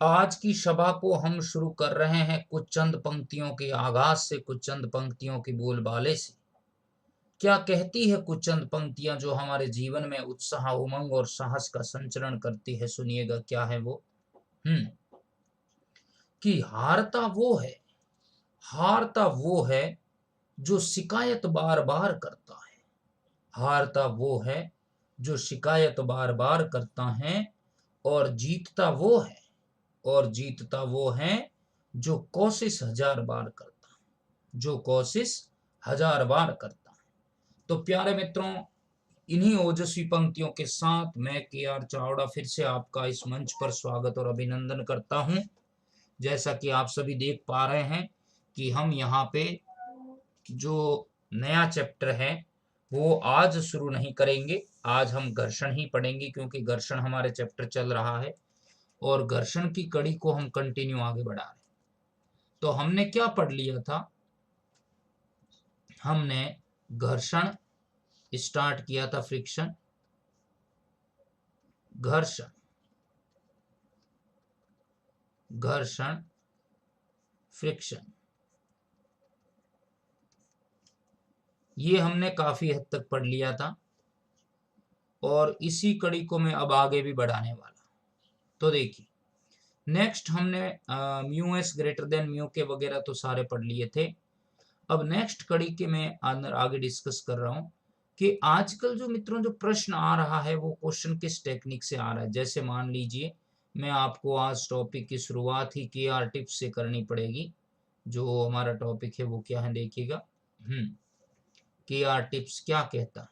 आज की सभा को हम शुरू कर रहे हैं कुछ चंद पंक्तियों के आगाज से, कुछ चंद पंक्तियों के बोलबाले से। क्या कहती है कुछ चंद पंक्तियां जो हमारे जीवन में उत्साह, उमंग और साहस का संचरण करती है? सुनिएगा क्या है वो। कि हारता वो है जो शिकायत बार बार करता है। हारता वो है जो शिकायत बार बार करता है, और जीतता वो है जो कोशिश 1000 बार करता है, जो कोशिश 1000 बार करता है। तो प्यारे मित्रों, इन्हीं ओजस्वी पंक्तियों के साथ मैं के.आर. चावड़ा फिर से आपका इस मंच पर स्वागत और अभिनंदन करता हूं। जैसा कि आप सभी देख पा रहे हैं कि हम यहाँ पे जो नया चैप्टर है वो आज शुरू नहीं करेंगे। आज हम घर्षण ही पढ़ेंगे, क्योंकि घर्षण हमारे चैप्टर चल रहा है और घर्षण की कड़ी को हम कंटिन्यू आगे बढ़ा रहे हैं। तो हमने क्या पढ़ लिया था? हमने घर्षण स्टार्ट किया था, फ्रिक्शन, घर्षण, फ्रिक्शन, ये हमने काफी हद तक पढ़ लिया था और इसी कड़ी को मैं अब आगे भी बढ़ाने वाला। तो देखिए, नेक्स्ट हमने mu S greater than mu के वगैरह तो सारे पढ़ लिए थे। अब नेक्स्ट कड़ी के मैं अंदर आगे डिस्कस कर रहा हूँ कि आजकल जो मित्रों जो प्रश्न आ रहा है वो क्वेश्चन किस टेक्निक से आ रहा है। जैसे मान लीजिए मैं आपको आज टॉपिक की शुरुआत ही के.आर. टिप्स से करनी पड़ेगी। जो हमारा टॉपिक है वो क्या है, देखिएगा। के.आर. टिप्स क्या कहता है?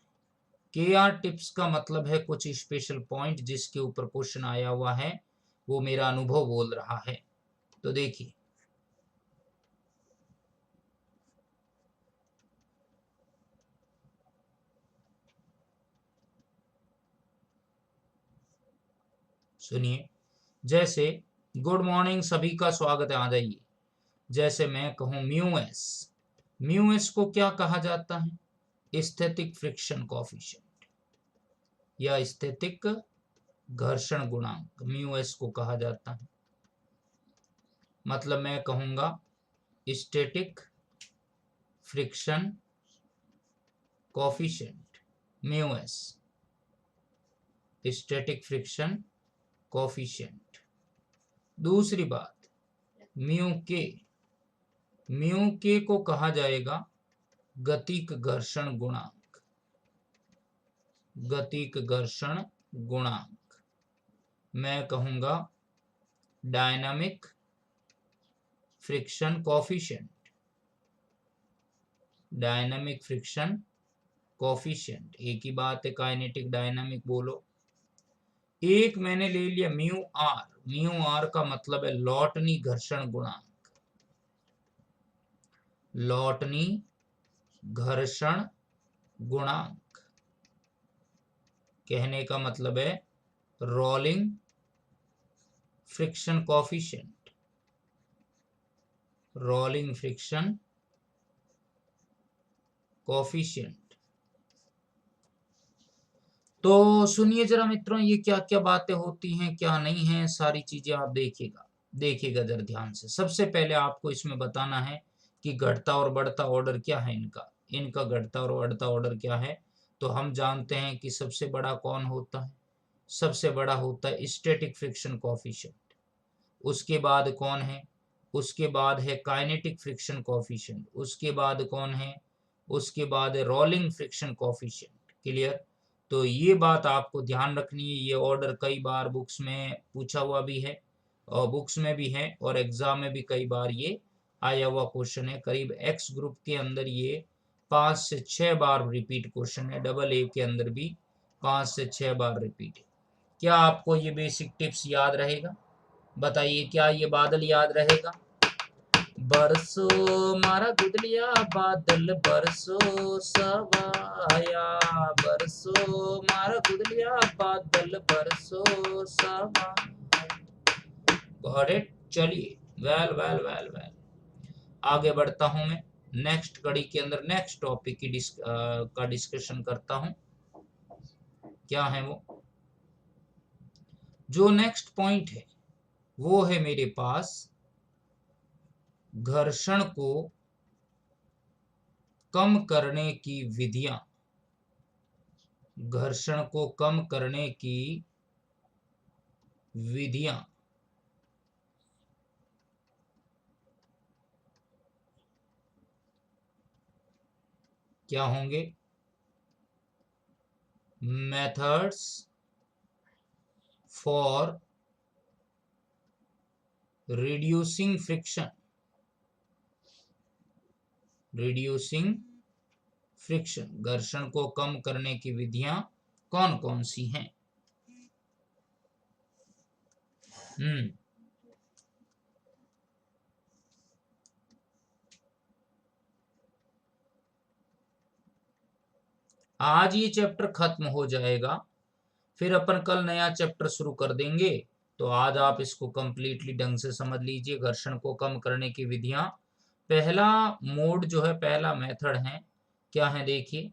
के.आर. टिप्स का मतलब है कुछ स्पेशल पॉइंट जिसके ऊपर क्वेश्चन आया हुआ है, वो मेरा अनुभव बोल रहा है। तो देखिए, सुनिए, जैसे गुड मॉर्निंग, सभी का स्वागत है, आ जाइए। जैसे मैं कहूं म्यू एस को क्या कहा जाता है? स्थैतिक फ्रिक्शन कोएफिशिएंट या स्थैतिक घर्षण गुणांक, म्यू एस को कहा जाता है। मतलब मैं कहूंगा static friction coefficient, mu S, static friction coefficient. दूसरी बात, म्यू के को कहा जाएगा गतिक घर्षण गुणांक, गतिक घर्षण गुणांक। मैं कहूंगा dynamic friction coefficient, dynamic friction coefficient. एक ही बात है, काइनेटिक डायनामिक बोलो। एक मैंने ले लिया म्यू आर का मतलब है लॉटनी घर्षण गुणांक, लॉटनी घर्षण गुणांक। कहने का मतलब है rolling friction coefficient, rolling friction coefficient. तो सुनिए जरा मित्रों, ये क्या क्या बातें होती हैं, क्या नहीं है, सारी चीजें आप देखिएगा जरा ध्यान से। सबसे पहले आपको इसमें बताना है कि घटता और बढ़ता ऑर्डर क्या है इनका घटता और बढ़ता ऑर्डर क्या है। तो हम जानते हैं कि सबसे बड़ा कौन होता है? सबसे बड़ा होता है स्टैटिक फ्रिक्शन कोएफिशिएंट। उसके बाद कौन है? उसके बाद है काइनेटिक फ्रिक्शन कोएफिशिएंट। उसके बाद कौन है? उसके बाद है रोलिंग फ्रिक्शन कोएफिशिएंट। क्लियर? तो ये बात आपको ध्यान रखनी है। ये ऑर्डर कई बार बुक्स में पूछा हुआ भी है और बुक्स में भी है और एग्जाम में भी कई बार ये आया हुआ क्वेश्चन है। करीब एक्स ग्रुप के अंदर ये 5 से 6 बार रिपीट क्वेश्चन है, डबल ए के अंदर भी 5 से 6 बार रिपीट है। क्या आपको ये बेसिक टिप्स याद रहेगा? बताइए, क्या ये बादल याद रहेगा? बरसो मारा गुदलिया बादल, बरसो सवाया, बरसो मारा गुदलिया बादल, बरसो सवाया। Got it? चलिए, वेल वेल वेल वेल, आगे बढ़ता हूं मैं। नेक्स्ट कड़ी के अंदर नेक्स्ट टॉपिक की का डिस्कशन करता हूं। क्या है वो? जो नेक्स्ट पॉइंट है वो है मेरे पास घर्षण को कम करने की विधियां। घर्षण को कम करने की विधियां क्या होंगे? Methods for reducing friction. Reducing friction, घर्षण को कम करने की विधियां कौन कौन सी हैं? आज ये चैप्टर खत्म हो जाएगा, फिर अपन कल नया चैप्टर शुरू कर देंगे। तो आज आप इसको कंप्लीटली ढंग से समझ लीजिए। घर्षण को कम करने की विधियां, पहला मोड जो है, पहला मेथड है, क्या है देखिए,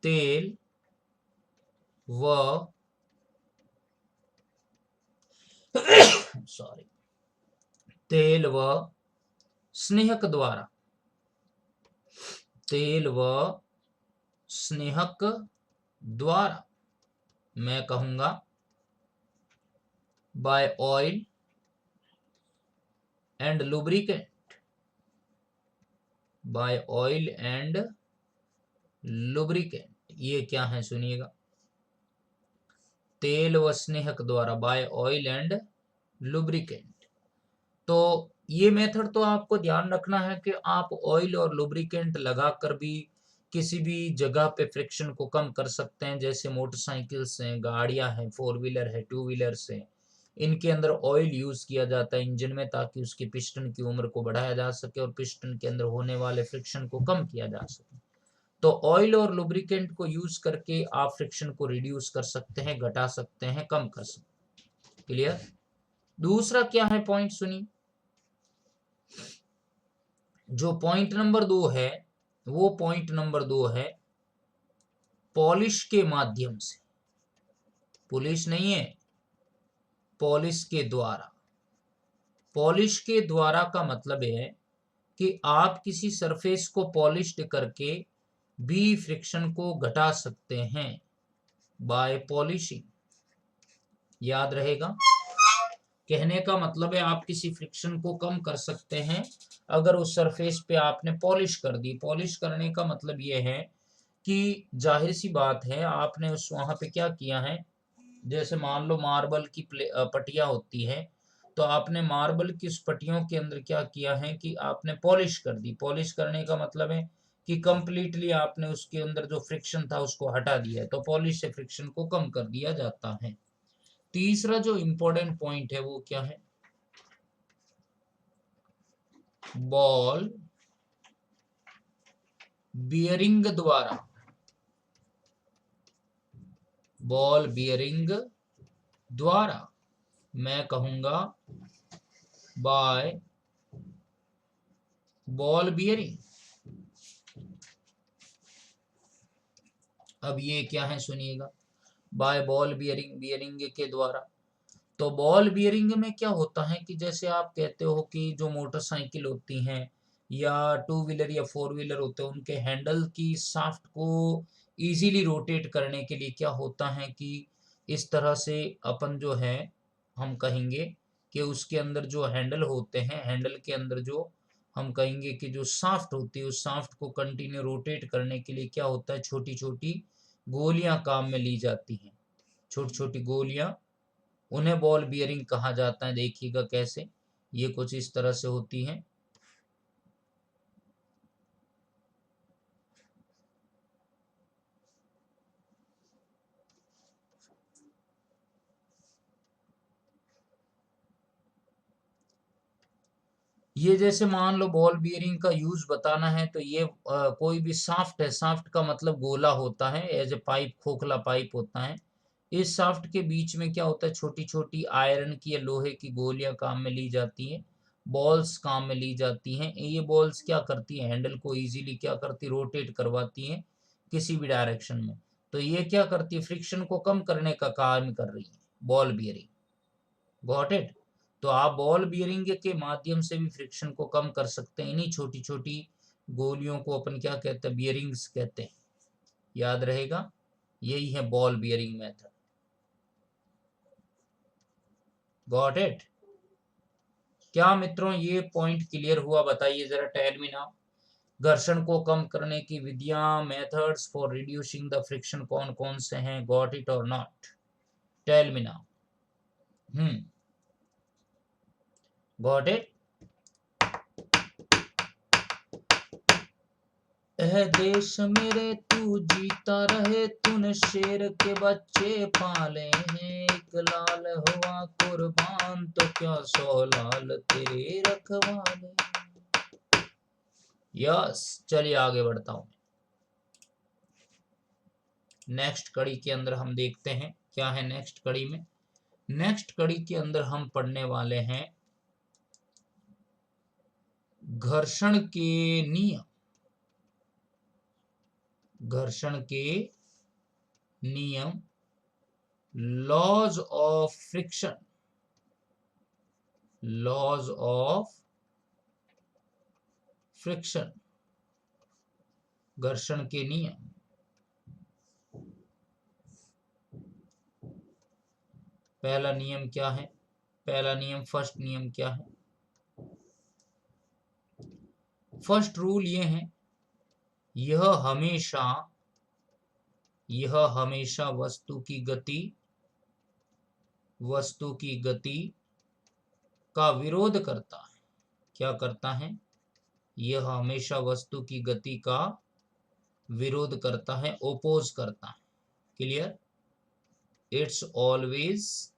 तेल व सॉरी तेल व स्नेहक द्वारा, तेल व स्नेहक द्वारा, मैं कहूंगा by oil and lubricant, by oil and lubricant. ये क्या है सुनिएगा, तेल व स्नेहक द्वारा, बाय ऑयल एंड लुब्रिकेंट। तो ये मेथड तो आपको ध्यान रखना है कि आप ऑयल और लुब्रिकेंट लगाकर भी किसी भी जगह पे फ्रिक्शन को कम कर सकते हैं। जैसे मोटरसाइकिल्स हैं, गाड़ियां हैं, 4 व्हीलर है, 2 व्हीलर्स हैं, इनके अंदर ऑयल यूज किया जाता है इंजन में, ताकि उसकी पिस्टन की उम्र को बढ़ाया जा सके और पिस्टन के अंदर होने वाले फ्रिक्शन को कम किया जा सके। तो ऑयल और लुब्रिकेंट को यूज करके आप फ्रिक्शन को रिड्यूस कर सकते हैं, घटा सकते हैं, कम कर सकते हैं। क्लियर? दूसरा क्या है पॉइंट सुनिए, जो पॉइंट नंबर 2 है, वो पॉइंट नंबर 2 है पॉलिश के माध्यम से। पुलिस नहीं है, पॉलिश के द्वारा। पॉलिश के द्वारा का मतलब है कि आप किसी सरफेस को पॉलिश्ड करके भी फ्रिक्शन को घटा सकते हैं बाय पॉलिशिंग। याद रहेगा, कहने का मतलब है आप किसी फ्रिक्शन को कम कर सकते हैं अगर उस सरफेस पे आपने पॉलिश कर दी। पॉलिश करने का मतलब ये है कि जाहिर सी बात है, आपने उस वहां पे क्या किया है, जैसे मान लो मार्बल की पट्टियां होती है, तो आपने मार्बल की उस पट्टियों के अंदर क्या किया है कि आपने पॉलिश कर दी। पॉलिश करने का मतलब है कि कंप्लीटली आपने उसके अंदर जो फ्रिक्शन था उसको हटा दिया है, तो पॉलिश से फ्रिक्शन को कम कर दिया जाता है। तीसरा जो इंपॉर्टेंट पॉइंट है वो क्या है, बॉल बियरिंग द्वारा, बॉल बियरिंग द्वारा, मैं कहूंगा बाय बॉल बियरिंग। अब ये क्या है सुनिएगा, बाय बॉल बियरिंग, बियरिंग के द्वारा। तो बॉल बियरिंग में क्या होता है कि जैसे आप कहते हो कि जो मोटरसाइकिल होती हैं या 2 व्हीलर या 4 व्हीलर होते हैं, उनके हैंडल की शाफ्ट को इजीली रोटेट करने के लिए क्या होता है कि इस तरह से अपन जो है, हम कहेंगे कि उसके अंदर जो हैंडल होते हैं, हैंडल के अंदर जो हम कहेंगे कि जो शाफ्ट होती है, उस शाफ्ट को कंटिन्यू रोटेट करने के लिए क्या होता है, छोटी छोटी गोलियां काम में ली जाती हैं। छोटी छोटी गोलियां, उन्हें बॉल बियरिंग कहा जाता है। देखिएगा कैसे, ये कुछ इस तरह से होती हैं। ये जैसे मान लो बॉल बियरिंग का यूज बताना है, तो ये कोई भी शाफ्ट है, शाफ्ट का मतलब गोला होता है, एज ए पाइप, खोखला पाइप होता है। इस शाफ्ट के बीच में क्या होता है, छोटी छोटी आयरन की या लोहे की गोलियां काम में ली जाती हैं, बॉल्स काम में ली जाती हैं। ये बॉल्स क्या करती है, हैंडल को इजीली क्या करती, रोटेट करवाती हैं किसी भी डायरेक्शन में। तो ये क्या करती है, फ्रिक्शन को कम करने का काम कर रही है बॉल बियरिंग। Got it? तो आप बॉल बियरिंग के माध्यम से भी फ्रिक्शन को कम कर सकते हैं। इन्हीं छोटी छोटी गोलियों को अपन क्या कहते हैं, बियरिंग्स कहते हैं, याद रहेगा। यही है ball bearing method. Got it? क्या मित्रों ये पॉइंट क्लियर हुआ? बताइए जरा, टेल मी नाउ। घर्षण को कम करने की विधियां, methods for reducing the friction कौन कौन से हैं? गॉट इट और not? Tell me now. Got it? है देश मेरे तू जीता रहे, तूने शेर के बच्चे पाले हैं, एक लाल हुआ कुर्बान तो क्या 100 लाल तेरे रखवाले। यस, चलिए आगे बढ़ता हूं। नेक्स्ट कड़ी के अंदर हम देखते हैं क्या है नेक्स्ट कड़ी में। नेक्स्ट कड़ी के अंदर हम पढ़ने वाले हैं घर्षण के नियम। घर्षण के नियम, laws of friction. Laws of friction, घर्षण के नियम। पहला नियम क्या है? पहला नियम, फर्स्ट नियम क्या है? फर्स्ट रूल ये है, यह हमेशा वस्तु की गति का विरोध करता है। क्या करता है? यह हमेशा वस्तु की गति का विरोध करता है, ओपोज करता है। Clear? It's always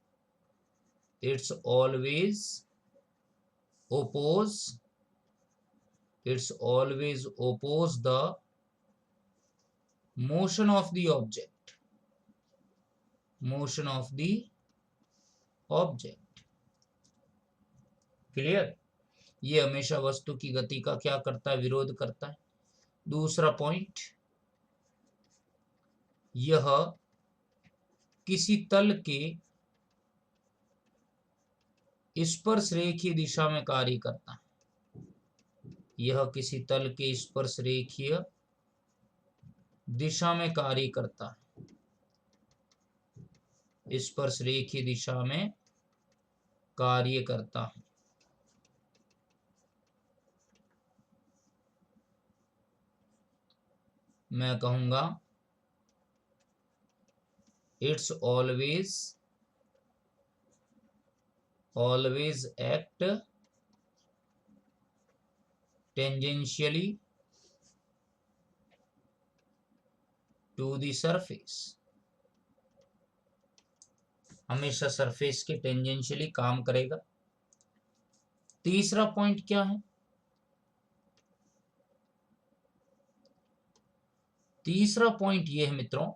oppose the motion of the object। Clear? ये हमेशा वस्तु की गति का क्या करता है? विरोध करता है। दूसरा पॉइंट, यह किसी तल के स्पर्श रेखीय दिशा में कार्य करता है। यह किसी तल के स्पर्श रेखीय दिशा में कार्य करता है। स्पर्श रेखीय दिशा में कार्य करता है। मैं कहूंगा it's always act tangentially to the surface. हमेशा सरफेस के टेंजेंशियली काम करेगा। तीसरा पॉइंट क्या है? तीसरा पॉइंट ये है मित्रों,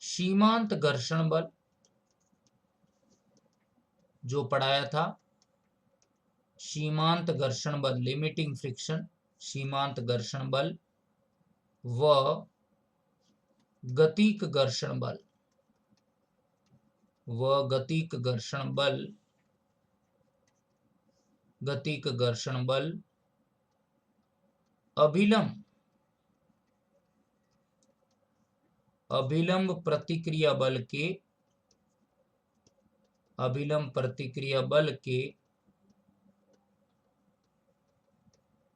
सीमांत घर्षण बल जो पढ़ाया था। सीमांत घर्षण बल, लिमिटिंग फ्रिक्शन, सीमांत घर्षण बल व गतिक घर्षण बल अभिलंब प्रतिक्रिया बल के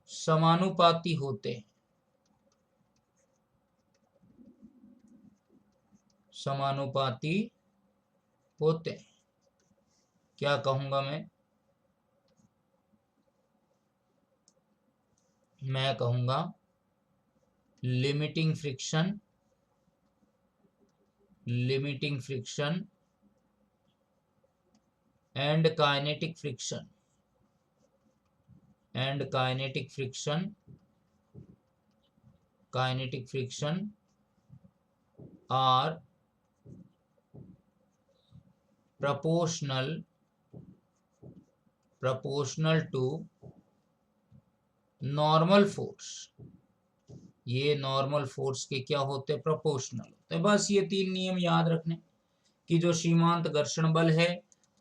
समानुपाती होते हैं। क्या कहूंगा मैं कहूंगा limiting friction and kinetic friction are proportional to normal force. ये नॉर्मल फोर्स के क्या होते हैं? प्रोपोर्शनल होते हैं। बस ये 3 नियम याद रखने। कि जो सीमांत घर्षण बल है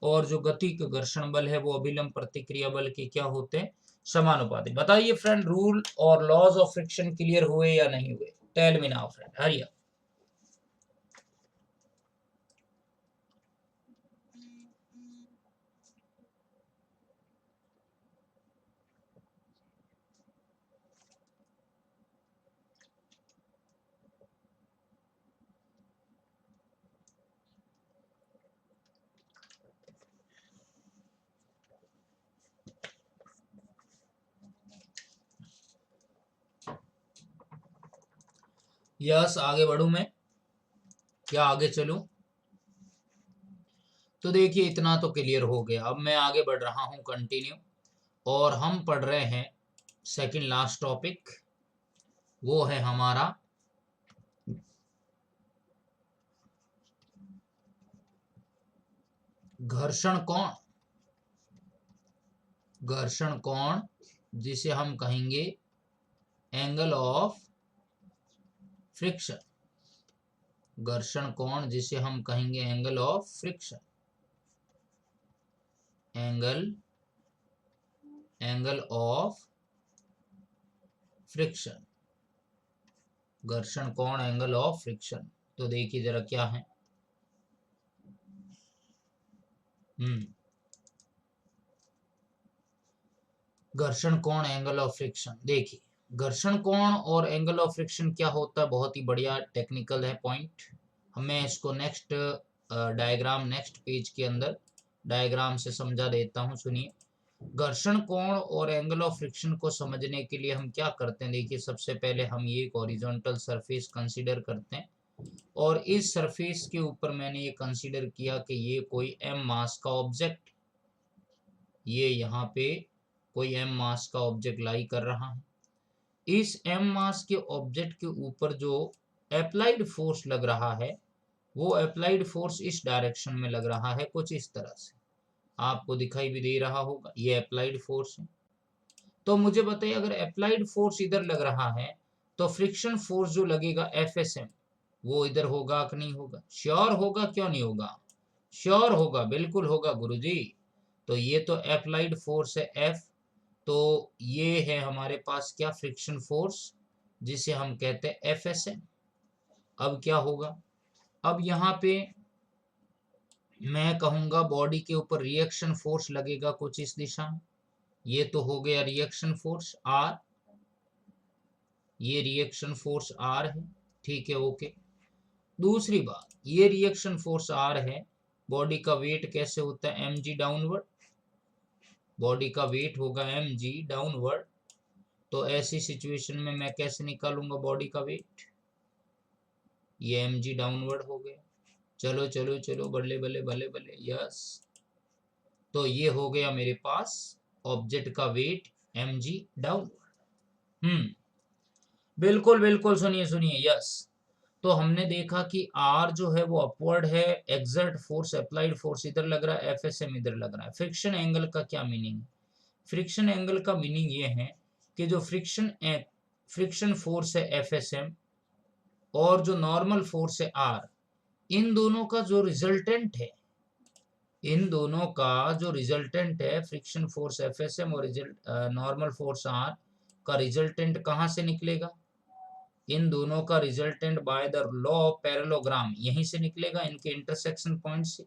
और जो गतिक घर्षण बल है वो अभिलंब प्रतिक्रिया बल के क्या होते हैं, समानुपाती। बताइए फ्रेंड, रूल और लॉज ऑफ फ्रिक्शन क्लियर हुए या नहीं हुए? Tell me now friend, hurry up. Yes, आगे बढ़ू मैं, क्या आगे चलूं? तो देखिए इतना तो क्लियर हो गया। अब मैं आगे बढ़ रहा हूं कंटिन्यू, और हम पढ़ रहे हैं सेकंड लास्ट टॉपिक, वो है हमारा घर्षण कोण। घर्षण कोण जिसे हम कहेंगे एंगल ऑफ फ्रिक्शन। घर्षण कोण जिसे हम कहेंगे angle of friction. Angle of friction, घर्षण कोण एंगल ऑफ फ्रिक्शन। तो देखिए जरा क्या है। घर्षण कोण एंगल ऑफ फ्रिक्शन, देखिए घर्षण कोण और एंगल ऑफ फ्रिक्शन क्या होता है, बहुत ही बढ़िया टेक्निकल है पॉइंट। मैं इसको नेक्स्ट डायग्राम, नेक्स्ट पेज के अंदर डायग्राम से समझा देता हूं, सुनिए। घर्षण कोण और एंगल ऑफ फ्रिक्शन को समझने के लिए हम क्या करते हैं, देखिए सबसे पहले हम ये एक हॉरिजॉन्टल सरफेस कंसीडर करते हैं, और इस सरफेस के ऊपर मैंने ये कंसीडर किया कि ये कोई m मास का ऑब्जेक्ट, ये यहाँ पे कोई m मास का ऑब्जेक्ट लाई कर रहा है। इस m मास के ऑब्जेक्ट के ऊपर जो अप्लाइड फोर्स लग रहा है, वो अप्लाइड फोर्स इस डायरेक्शन में लग रहा है, कुछ इस तरह से आपको दिखाई भी दे रहा होगा, ये अप्लाइड फोर्स है। तो मुझे बताइए, अगर अप्लाइड फोर्स इधर लग रहा है तो फ्रिक्शन फोर्स जो लगेगा FSM, वो इधर होगा कि नहीं होगा? श्योर होगा, क्यों नहीं होगा? श्योर होगा, बिल्कुल होगा गुरुजी। तो ये तो अप्लाइड फोर्स है F, तो ये है हमारे पास क्या, फ्रिक्शन फोर्स, जिसे हम कहते हैं FSM। अब क्या होगा, अब यहाँ पे मैं कहूंगा बॉडी के ऊपर रिएक्शन फोर्स लगेगा कुछ इस दिशा में, ये तो हो गया रिएक्शन फोर्स R, ये रिएक्शन फोर्स R है, ठीक है, ओके। दूसरी बात, ये रिएक्शन फोर्स R है, बॉडी का वेट कैसे होता है, mg डाउनवर्ड, बॉडी का वेट होगा mg डाउनवर्ड। तो ऐसी सिचुएशन में मैं कैसे निकालूंगा बॉडी का वेट, ये mg डाउनवर्ड हो गया। चलो चलो चलो, बल्ले बल्ले बल्ले बल्ले, यस। तो ये हो गया मेरे पास ऑब्जेक्ट का वेट mg डाउनवर्ड। बिल्कुल बिल्कुल, सुनिए सुनिए, यस। तो हमने देखा कि R जो है वो अपवर्ड है, एक्सर्ट फोर्स, अप्लाइड फोर्स इधर लग रहा है, FSM इधर लग रहा है। फ्रिक्शन एंगल का क्या मीनिंग? फ्रिक्शन एंगल का मीनिंग ये है कि जो फ्रिक्शन फोर्स है FSM और जो नॉर्मल फोर्स है R, इन दोनों का जो रिजल्टेंट है, इन दोनों का जो रिजल्टेंट है, फ्रिक्शन फोर्स FSM और नॉर्मल फोर्स R का रिजल्टेंट कहां से निकलेगा? इन दोनों का resultant by the law of parallelogram यहीं से निकलेगा, इनके इंटरसेक्शन पॉइंट से।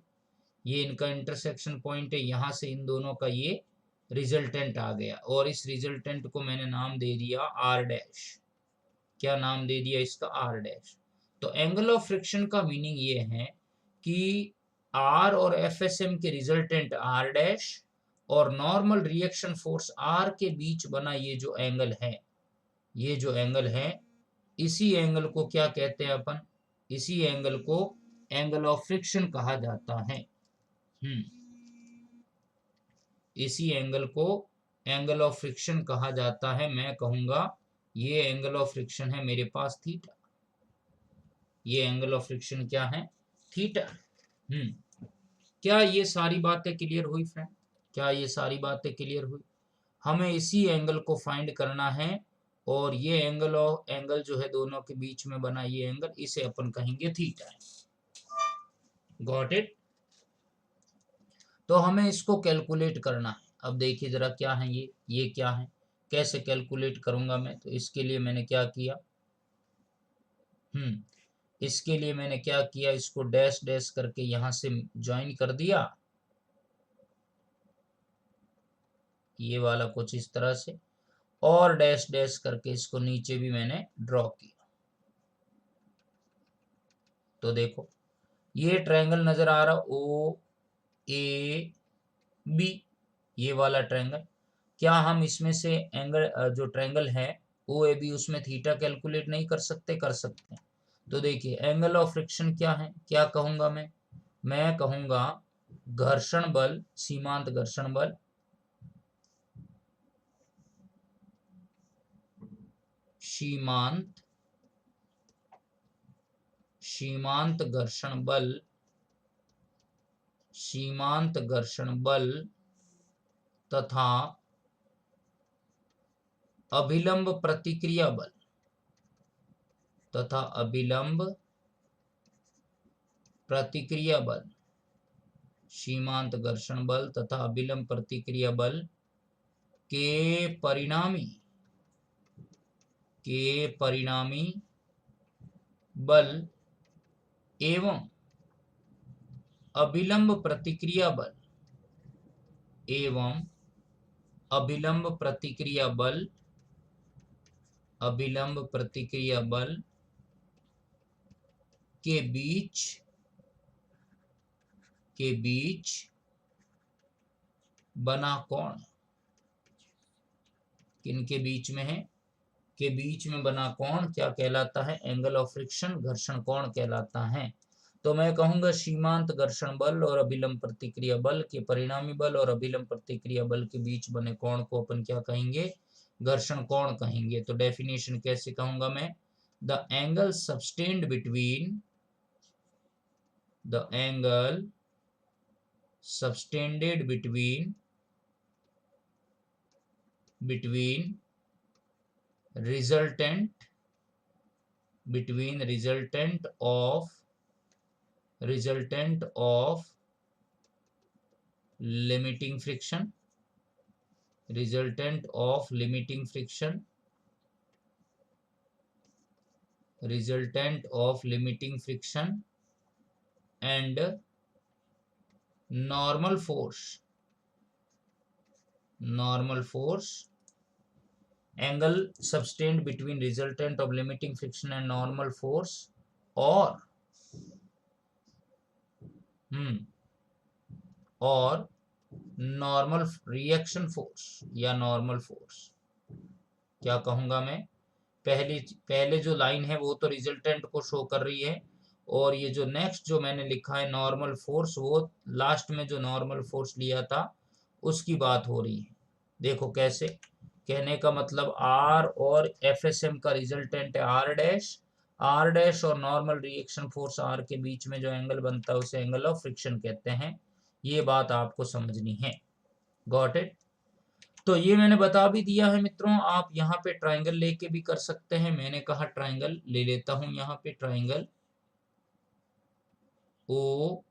ये इनका इंटरसेक्शन पॉइंट है, यहाँ से इन दोनों का ये रिजल्टेंट आ गया, और इस रिजल्टेंट को मैंने नाम दे दिया R डैश। क्या नाम दे दिया इसका? R dash. तो एंगल ऑफ फ्रिक्शन का मीनिंग ये है कि R और FSM के रिजल्टेंट R डैश और नॉर्मल रिएक्शन फोर्स R के बीच बना ये जो एंगल है, ये जो एंगल है, इसी एंगल को क्या कहते हैं अपन? इसी एंगल को एंगल ऑफ फ्रिक्शन कहा जाता है। इसी एंगल को एंगल ऑफ फ्रिक्शन कहा जाता है। मैं कहूंगा ये एंगल ऑफ फ्रिक्शन है मेरे पास थीटा, ये एंगल ऑफ फ्रिक्शन क्या है? थीटा। क्या ये सारी बातें क्लियर हुई फ्रेंड? क्या ये सारी बातें क्लियर हुई? हमें इसी एंगल को फाइंड करना है, और ये एंगल जो है दोनों के बीच में बना ये एंगल, इसे अपन कहेंगे थीटा है। Got it. तो हमें इसको कैलकुलेट करना है। अब देखिए जरा क्या है ये क्या है, कैसे कैलकुलेट करूंगा मैं। तो इसके लिए मैंने क्या किया, इसके लिए मैंने क्या किया, इसको डैश डैश करके यहां से ज्वाइन कर दिया, ये वाला कुछ इस तरह से, और डैश डैश करके इसको नीचे भी मैंने ड्रॉ किया। तो देखो ये ट्रायंगल नजर आ रहा, ओ ए बी, ये वाला ट्रायंगल। क्या हम इसमें से एंगल जो ट्रायंगल है ओ ए बी, उसमें थीटा कैलकुलेट नहीं कर सकते? कर सकते हैं। तो देखिए एंगल ऑफ फ्रिक्शन क्या है, क्या कहूंगा मैं कहूंगा घर्षण बल, सीमांत घर्षण बल, सीमांत सीमांत घर्षण बल, सीमांत घर्षण बल तथा अभिलंब प्रतिक्रिया बल, तथा अभिलंब प्रतिक्रिया बल, सीमांत घर्षण बल तथा अभिलंब प्रतिक्रिया बल के परिणामी बल एवं अभिलंब प्रतिक्रिया बल एवं अभिलंब प्रतिक्रिया बल, अभिलंब प्रतिक्रिया बल के बीच बना कोण, किनके बीच में है, के बीच में बना कोण क्या कहलाता है? एंगल ऑफ फ्रिक्शन, घर्षण कोण कहलाता है। तो मैं कहूंगा सीमांत घर्षण बल और अभिलंब प्रतिक्रिया बल के परिणामी बल और अभिलंब प्रतिक्रिया बल के बीच बने कोण को अपन क्या कहेंगे? घर्षण कोण कहेंगे। तो डेफिनेशन कैसे कहूंगा मैं? The angle subtend between, the angle subtended between resultant of limiting friction, resultant of limiting friction and normal force, angle subtend between resultant of limiting friction and normal force or normal reaction force या normal force. क्या कहूंगा मैं? पहले जो line है वो तो resultant को शो कर रही है, और ये जो नेक्स्ट जो मैंने लिखा है नॉर्मल फोर्स, वो लास्ट में जो नॉर्मल फोर्स लिया था उसकी बात हो रही है। देखो कैसे, कहने का मतलब आर और एफएसएम का रिजल्टेंट है आर डैश और नॉर्मल रिएक्शन फोर्स आर के बीच में जो एंगल बनता है उसे एंगल ऑफ फ्रिक्शन कहते हैं। ये बात आपको समझनी है। Got it. तो ये मैंने बता भी दिया है मित्रों। आप यहाँ पे ट्राइंगल लेके भी कर सकते हैं। मैंने कहा ट्राइंगल ले लेता हूं, यहाँ पे ट्राइंगल ओ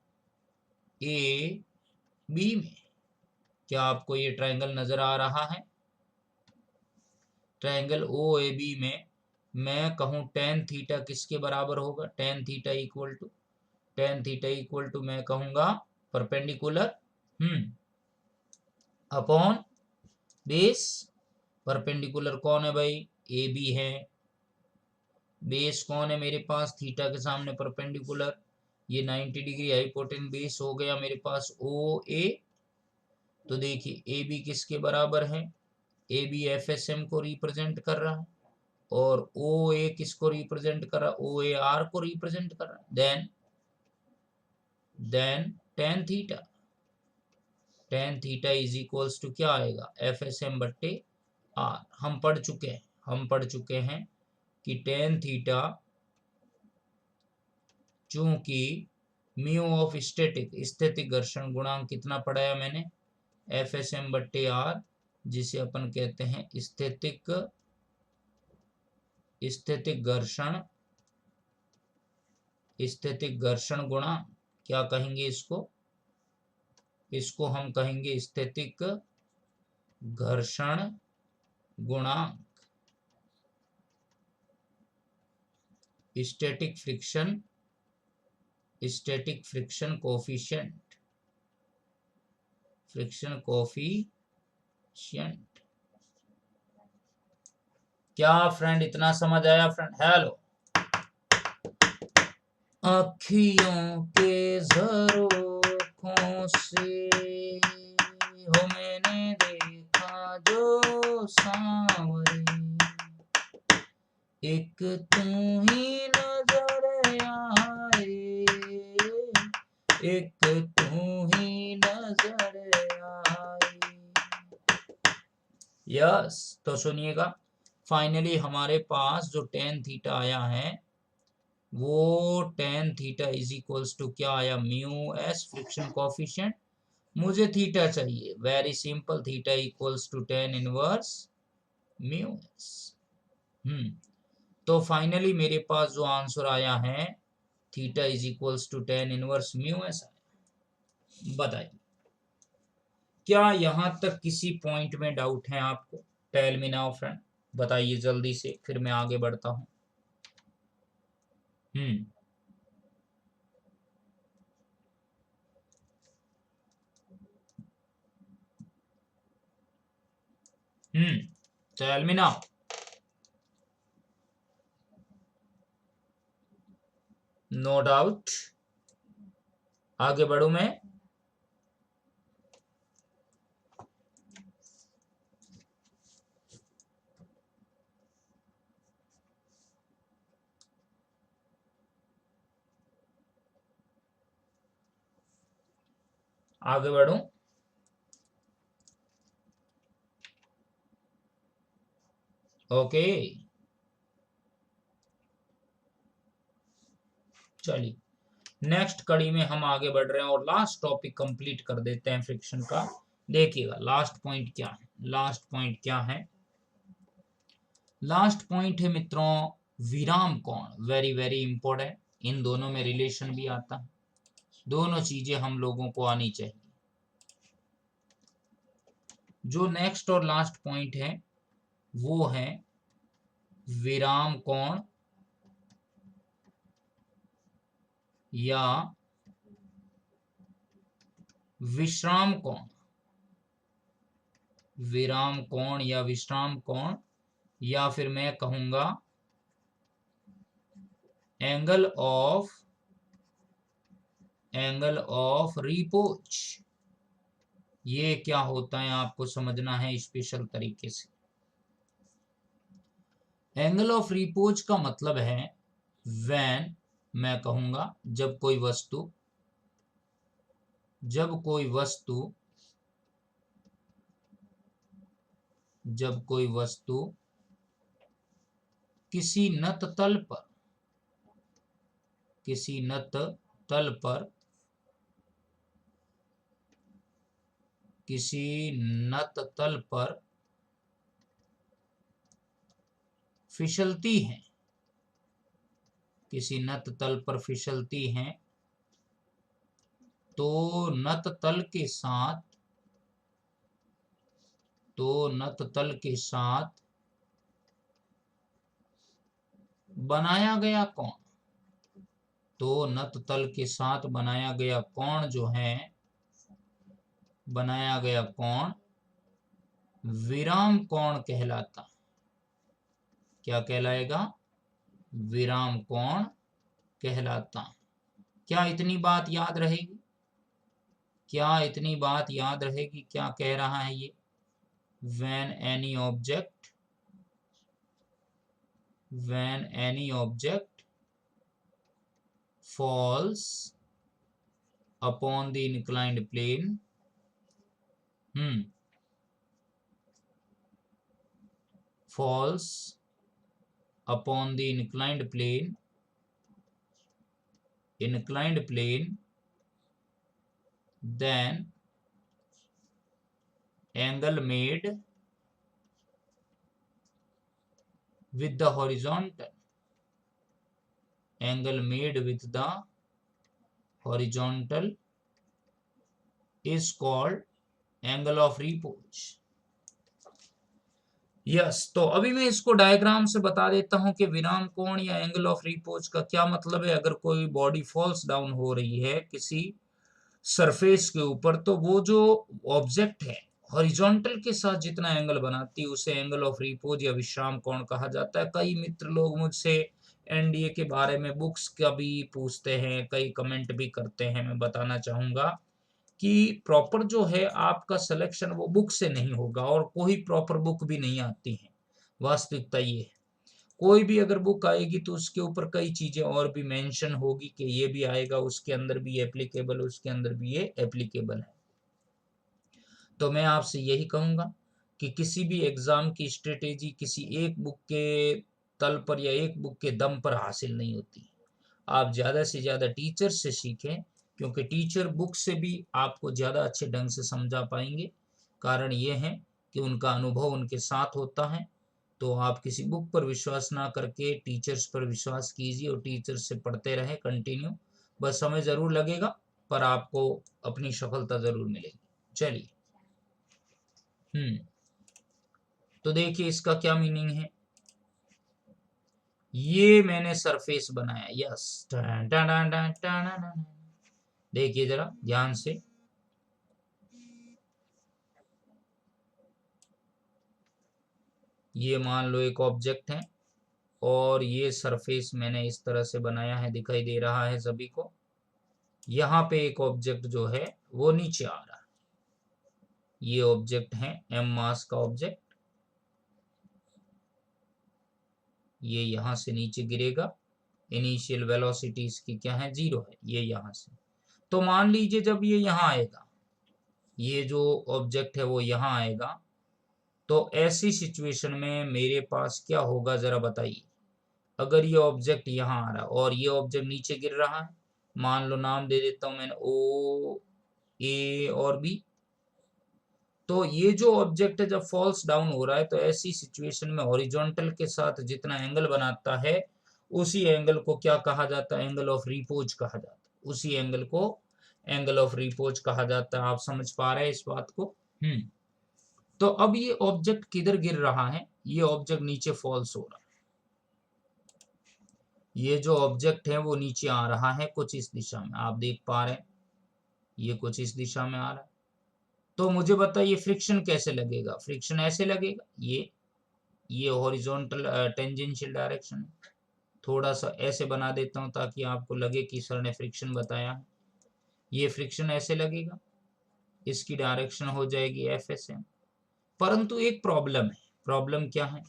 ए बी में। क्या आपको ये ट्राइंगल नजर आ रहा है? ट्राइंगल ओ ए बी में मैं कहूं टेन थीटा किसके बराबर होगा? टेन थीटा इक्वल टू मैं कहूंगा परपेंडिकुलर अपॉन बेस। परपेंडिकुलर कौन है भाई? ए बी है। बेस कौन है मेरे पास? थीटा के सामने परपेंडिकुलर, ये 90 डिग्री हाइपोटेन्यूस बेस हो गया मेरे पास ओ ए। तो देखिए ए बी किसके बराबर है? A B F S M को रिप्रेजेंट कर रहा है, और ओ ए किसको रिप्रेजेंट कर रहा है? ओ ए आर को रिप्रेजेंट कर रहा है। Then tan theta is equals to क्या आएगा? एफ एस एम बट्टे आर। हम पढ़ चुके हैं कि टेन थीटा चूंकि म्यू ऑफ स्टैटिक घर्षण गुणांक कितना पढ़ाया मैंने? एफ एस एम बट्टे आर, जिसे अपन कहते हैं स्थितिक घर्षण गुणांक। क्या कहेंगे इसको? इसको हम कहेंगे स्थैतिक घर्षण गुणांक, static friction coefficient, friction coefficient. क्या फ्रेंड इतना समझ आया फ्रेंड? हेलो। अखियों के झरोखों से हो मैंने देखा जो सांवरे, एक तू ही नजर आए, एक तू ही नजर आए। यस, तो सुनिएगा, फाइनली हमारे पास जो tan थीटा आया है वो tan theta is equals to क्या आया? Mu S friction coefficient. मुझे थीटा चाहिए, very simple, theta equals to tan inverse mu S. तो फाइनली मेरे पास जो आंसर आया है theta is equals to tan inverse mu S आया। बताइए, क्या यहां तक किसी पॉइंट में डाउट है आपको? टेल मी नाउ फ्रेंड, बताइए जल्दी से, फिर मैं आगे बढ़ता हूं। Hmm tell me now. No doubt, आगे बढ़ू मैं? आगे बढ़ू? ओके, चलिए नेक्स्ट कड़ी में हम आगे बढ़ रहे हैं और लास्ट टॉपिक कंप्लीट कर देते हैं फ्रिक्शन का। देखिएगा लास्ट पॉइंट क्या है। लास्ट पॉइंट क्या है? लास्ट पॉइंट है मित्रों विराम कोण। वेरी वेरी इंपॉर्टेंट, इन दोनों में रिलेशन भी आता है, दोनों चीजें हम लोगों को आनी चाहिए। जो नेक्स्ट और लास्ट पॉइंट है वो है विराम कोण या विश्राम कोण। विराम कोण या विश्राम कोण, या फिर मैं कहूंगा एंगल ऑफ रिपोज। ये क्या होता है आपको समझना है स्पेशल तरीके से। एंगल ऑफ रिपोज का मतलब है व्हेन, मैं कहूंगा जब कोई वस्तु किसी नत तल पर फिसलती है, किसी नत तल पर फिसलती हैं, तो नत तल के साथ बनाया गया कोण, तो नत तल के साथ बनाया गया कोण जो है, बनाया गया कोण विराम कोण कहलाता। क्या कहलाएगा? विराम कोण कहलाता। क्या इतनी बात याद रहेगी? क्या इतनी बात याद रहेगी? क्या कह रहा है ये? when any object falls upon the inclined plane, falls upon the inclined plane, then angle made with the horizontal horizontal is called angle of repose. Yes, तो अभी मैं इसको डायग्राम से बता देता हूं कि विराम कोण या एंगल ऑफ रिपोज का क्या मतलब है। अगर कोई बॉडी फॉल्स डाउन हो रही है किसी सरफेस के ऊपर, तो वो जो ऑब्जेक्ट है हॉरिजॉन्टल के साथ जितना एंगल बनाती है उसे एंगल ऑफ रिपोज या विश्राम कोण कहा जाता है। कई मित्र लोग मुझसे एनडीए के बारे में बुक्स का भी पूछते हैं, कई कमेंट भी करते हैं। मैं बताना चाहूंगा कि प्रॉपर जो है आपका सिलेक्शन वो बुक से नहीं होगा, और कोई प्रॉपर बुक भी नहीं आती है। वास्तविकता ये है, कोई भी अगर बुक आएगी तो उसके ऊपर कई चीजें और भी मेंशन होगी कि ये भी आएगा, उसके अंदर भी एप्लीकेबल, उसके अंदर भी ये एप्लीकेबल है। तो मैं आपसे यही कहूंगा कि किसी भी एग्जाम की स्ट्रेटेजी किसी एक बुक के तल पर या एक बुक के दम पर हासिल नहीं होती। आप ज्यादा से ज्यादा टीचर से सीखें, क्योंकि टीचर बुक से भी आपको ज्यादा अच्छे ढंग से समझा पाएंगे। कारण ये है कि उनका अनुभव उनके साथ होता है। तो आप किसी बुक पर विश्वास ना करके टीचर्स पर विश्वास कीजिए और टीचर्स से पढ़ते रहे कंटिन्यू। बस समय जरूर लगेगा, पर आपको अपनी सफलता जरूर मिलेगी। चलिए, तो देखिए इसका क्या मीनिंग है। ये मैंने सरफेस बनाया, यस। देखिए जरा ध्यान से, ये मान लो एक ऑब्जेक्ट है और ये सरफेस मैंने इस तरह से बनाया है, दिखाई दे रहा है सभी को। यहाँ पे एक ऑब्जेक्ट जो है वो नीचे आ रहा है। ये ऑब्जेक्ट है m मास का ऑब्जेक्ट, ये यहाँ से नीचे गिरेगा। इनिशियल वेलोसिटी इसकी क्या है, 0 है, ये यहाँ से। तो मान लीजिए जब ये यहाँ आएगा, ये जो ऑब्जेक्ट है वो यहाँ आएगा, तो ऐसी सिचुएशन में मेरे पास क्या होगा जरा बताइए। अगर ये ऑब्जेक्ट यहाँ आ रहा है और ये ऑब्जेक्ट नीचे गिर रहा है, मान लो नाम दे देता हूं मैंने ओ, ए और बी। तो ये जो ऑब्जेक्ट है जब फॉल्स डाउन हो रहा है, तो ऐसी सिचुएशन में हॉरिजॉन्टल के साथ जितना एंगल बनाता है उसी एंगल को क्या कहा जाता है, एंगल ऑफ रिपोज कहा जाता है। उसी एंगल को एंगल ऑफ रिपोज कहा जाता है। आप समझ पा रहे हैं इस बात को। तो अब ये ऑब्जेक्ट किधर गिर रहा है, ये ऑब्जेक्ट नीचे फॉल्स हो रहा है। ये जो ऑब्जेक्ट है वो नीचे आ रहा है कुछ इस दिशा में, आप देख पा रहे हैं ये कुछ इस दिशा में आ रहा है। तो मुझे बताइए फ्रिक्शन कैसे लगेगा। फ्रिक्शन ऐसे लगेगा, ये हॉरिजॉन्टल टेंजेंशियल डायरेक्शन। थोड़ा सा ऐसे बना देता हूं ताकि आपको लगे कि सर ने फ्रिक्शन बताया है। ये फ्रिक्शन ऐसे लगेगा, इसकी डायरेक्शन हो जाएगी FSM। परंतु एक प्रॉब्लम है। प्रॉब्लम क्या है,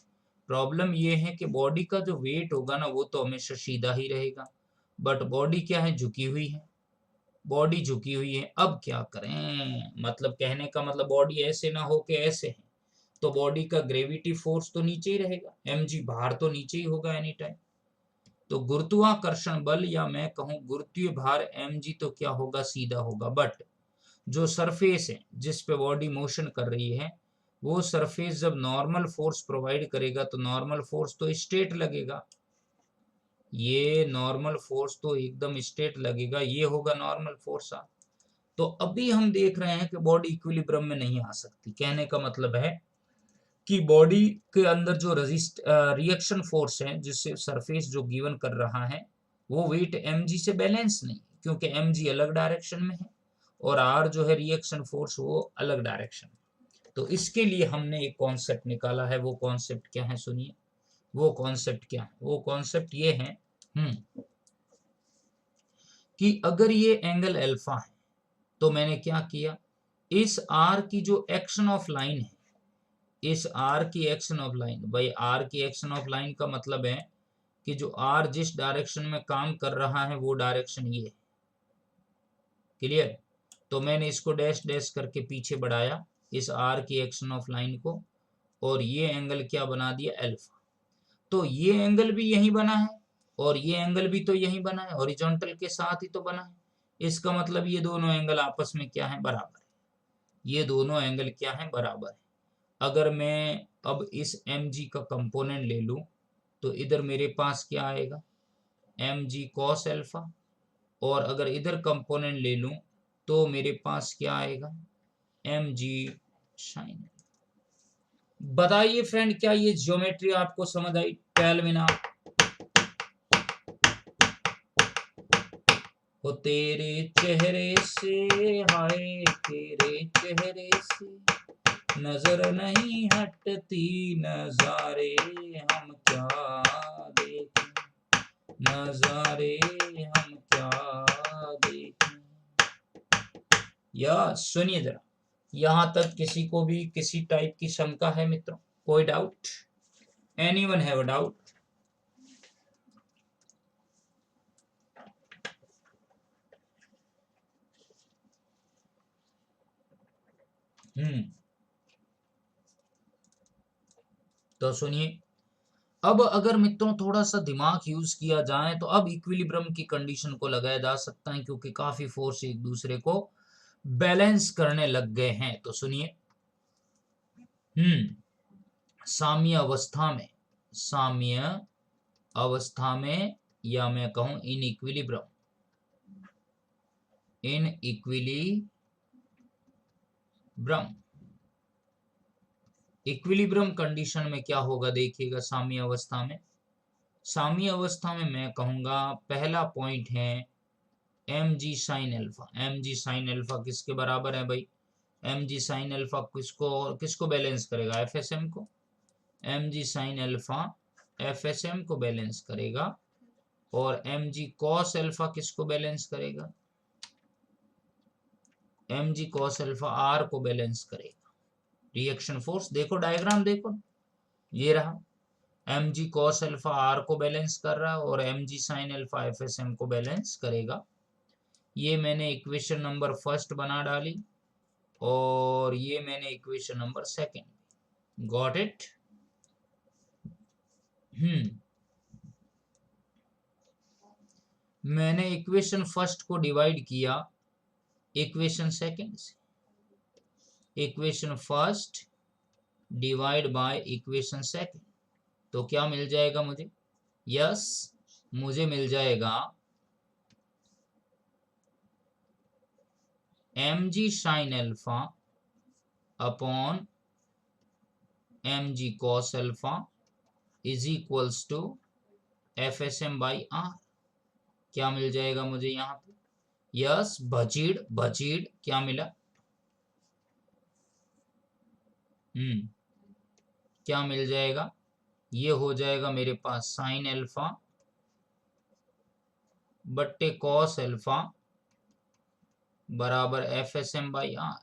प्रॉब्लम ये है कि बॉडी का जो वेट होगा ना वो तो हमेशा सीधा ही रहेगा, बट बॉडी क्या है, झुकी हुई है। बॉडी झुकी हुई है, अब क्या करें, मतलब कहने का मतलब बॉडी ऐसे ना हो के ऐसे है, तो बॉडी का ग्रेविटी फोर्स तो नीचे ही रहेगा, mg भार तो नीचे ही होगा एनी टाइम। तो गुरुत्वाकर्षण बल या मैं कहूं गुरुत्वीय भार mg तो क्या होगा, सीधा होगा। बट जो सरफेस है जिस पे बॉडी मोशन कर रही है, वो सरफेस जब नॉर्मल फोर्स प्रोवाइड करेगा तो नॉर्मल फोर्स तो स्ट्रेट लगेगा। ये नॉर्मल फोर्स तो एकदम स्ट्रेट लगेगा, ये होगा नॉर्मल फोर्स। तो अभी हम देख रहे हैं कि बॉडी इक्विलिब्रियम में नहीं आ सकती। कहने का मतलब है कि बॉडी के अंदर जो रिएक्शन फोर्स है जिससे सरफेस जो गिवन कर रहा है वो वेट mg से बैलेंस नहीं, क्योंकि mg अलग डायरेक्शन में है और r जो है रिएक्शन फोर्स वो अलग डायरेक्शन में। तो इसके लिए हमने एक कॉन्सेप्ट निकाला है। वो कॉन्सेप्ट क्या है सुनिए। वो कॉन्सेप्ट क्या है, वो कॉन्सेप्ट ये है कि अगर ये एंगल अल्फा है तो मैंने क्या किया, इस आर की जो एक्शन ऑफ लाइन है, इस आर की एक्शन ऑफ लाइन, भाई आर की एक्शन ऑफ लाइन का मतलब है कि जो आर जिस डायरेक्शन में काम कर रहा है वो डायरेक्शन ये है। क्लियर। तो मैंने इसको डैश डैश करके पीछे बढ़ाया इस आर की एक्शन ऑफ लाइन को, और ये एंगल क्या बना दिया, अल्फा। तो ये एंगल भी यही बना है और ये एंगल भी तो यही बना है, हॉरिजॉन्टल के साथ ही तो बना है। इसका मतलब ये दोनों एंगल आपस में क्या है, बराबर है। ये दोनों एंगल क्या है, बराबर है। अगर मैं अब इस mg का कंपोनेंट ले लूं तो इधर मेरे पास क्या आएगा, mg cos अल्फा, और अगर इधर कंपोनेंट ले लूं तो मेरे पास क्या आएगा, mg sin। बताइए फ्रेंड, क्या ये ज्योमेट्री आपको समझ आई? Tell me now. हो तेरे चेहरे से, हाय तेरे चेहरे से नजर नहीं हटती, नजारे हम क्या देखें, नजारे हम क्या देखें। या सुनिए जरा, यहां तक किसी को भी किसी टाइप की शंका है मित्रों? कोई doubt? Anyone have a doubt? तो सुनिए, अब अगर मित्रों थोड़ा सा दिमाग यूज किया जाए तो अब इक्विलिब्रियम की कंडीशन को लगाया जा सकता है, क्योंकि काफी फोर्स एक दूसरे को बैलेंस करने लग गए हैं। तो सुनिए, साम्य अवस्था में, साम्य अवस्था में, या मैं कहूं in equilibrium, in equilibrium, equilibrium condition में क्या होगा देखिएगा। साम्य अवस्था में, साम्य अवस्था में मैं कहूंगा पहला पॉइंट है mg sin alpha. mg sin alpha किसके बराबर है भाई? mg sin अल्फा किसको किसको बैलेंस करेगा? एफएसएम को। mg sin अल्फा एफएसएम को बैलेंस करेगा, और mg cos अल्फा किसको बैलेंस करेगा? mg cos अल्फा r को बैलेंस करेगा। रिएक्शन फोर्स देखो, डायग्राम देखो, ये रहा, mg cos अल्फा r को बैलेंस कर रहा है और mg sin अल्फा एफएसएम को बैलेंस करेगा। ये मैंने इक्वेशन नंबर फर्स्ट बना डाली, और ये मैंने equation number second. Got it? मैंने इक्वेशन फर्स्ट को डिवाइड किया इक्वेशन सेकंड से। Equation first divide by equation second, तो क्या मिल जाएगा मुझे? यस, मुझे मिल जाएगा mg sin alpha upon mg cos alpha is equals to FSM by R. क्या मिल जाएगा मुझे यहाँ पे? यस, बचीड़ बचीड़, क्या मिला? क्या मिल जाएगा? ये हो जाएगा मेरे पास साइन अल्फा बट्टे कॉस अल्फा बराबर एफएसएम बाई आर।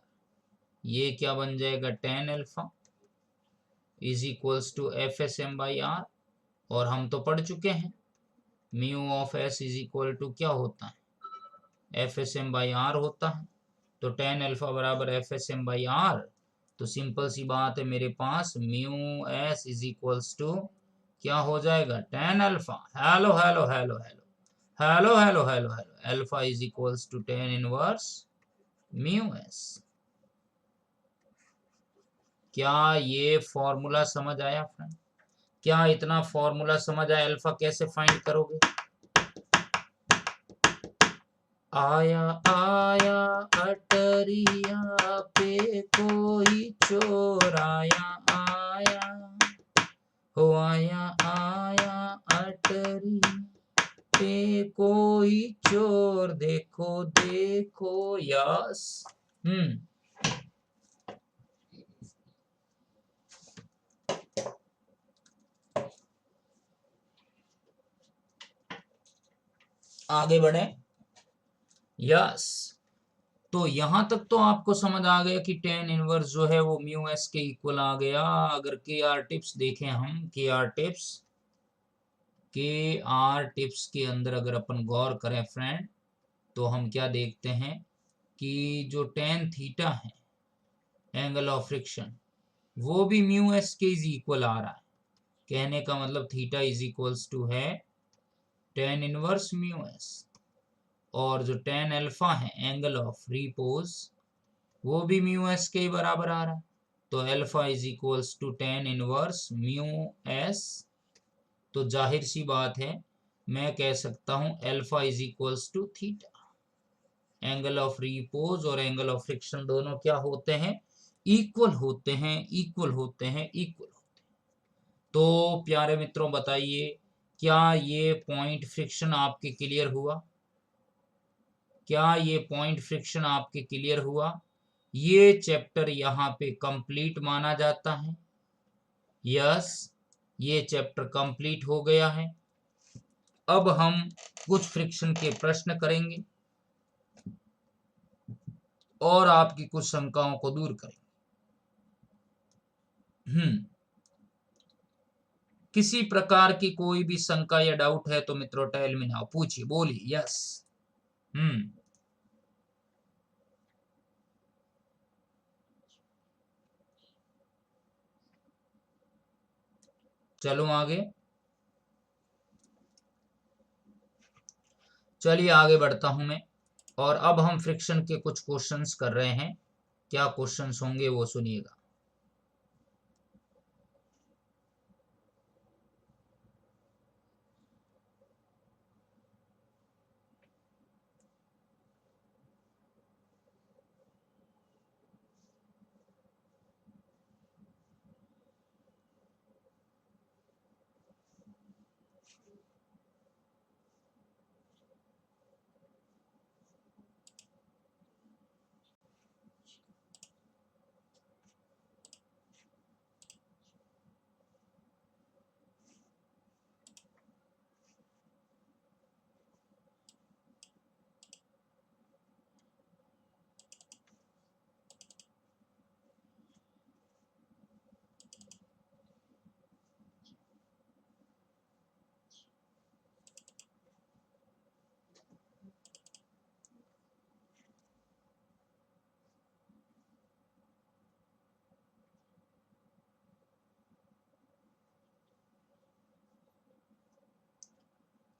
ये क्या बन जाएगा? Tan alpha is equals to FSM by R. और हम तो पढ़ चुके हैं mu of S is equal to क्या होता है? एफएसएम बाई आर होता है। तो टेन अल्फा बराबर एफएसएम बाई आर, तो सिंपल सी बात है, मेरे पास mu S is equals to क्या हो जाएगा? Tan alpha, hello hello hello hello hello hello hello hello, alpha is equals to tan inverse mu S. क्या ये फॉर्मूला समझ आया फ्रेंड? क्या इतना फॉर्मूला समझ आया? अल्फा कैसे फाइंड करोगे? आया आया अटरिया पे कोई चोर आया, आया हो आया आया अटरिया पे कोई चोर, देखो देखो। यस, आगे बढ़े। यस, तो यहां तक तो आपको समझ आ गया कि टेन इनवर्स जो है वो म्यू एस के इक्वल आ गया। अगर के आर टिप्स देखें हम, के आर टिप्स के अंदर अगर अपन गौर करें फ्रेंड, तो हम क्या देखते हैं कि जो टेन थीटा है, एंगल ऑफ फ्रिक्शन, वो भी म्यू एस के इज इक्वल आ रहा है। कहने का मतलब थीटा इज इक्वल्स टू है टेन इनवर्स म्यू एस, और जो टेन अल्फा है एंगल ऑफ रिपोज, वो भी म्यू एस के बराबर आ रहा है। तो alpha is equals to tan inverse mu S. तो जाहिर सी बात है मैं कह सकता हूं alpha is equals to theta. Angle of repose और एंगल ऑफ फ्रिक्शन दोनों क्या होते हैं, इक्वल होते हैं, इक्वल होते हैं, इक्वल होते हैं। तो प्यारे मित्रों बताइए, क्या ये पॉइंट फ्रिक्शन आपके क्लियर हुआ? क्या ये पॉइंट फ्रिक्शन आपके क्लियर हुआ? ये चैप्टर यहाँ पे कंप्लीट माना जाता है। यस, ये चैप्टर कंप्लीट हो गया है। अब हम कुछ फ्रिक्शन के प्रश्न करेंगे और आपकी कुछ शंकाओं को दूर करेंगे। किसी प्रकार की कोई भी शंका या डाउट है तो मित्रों टेल मी नाउ, पूछिए, बोलिए। यस। चलो आगे, चलिए आगे बढ़ता हूं मैं। और अब हम फ्रिक्शन के कुछ क्वेश्चंस कर रहे हैं। क्या क्वेश्चंस होंगे वो सुनिएगा।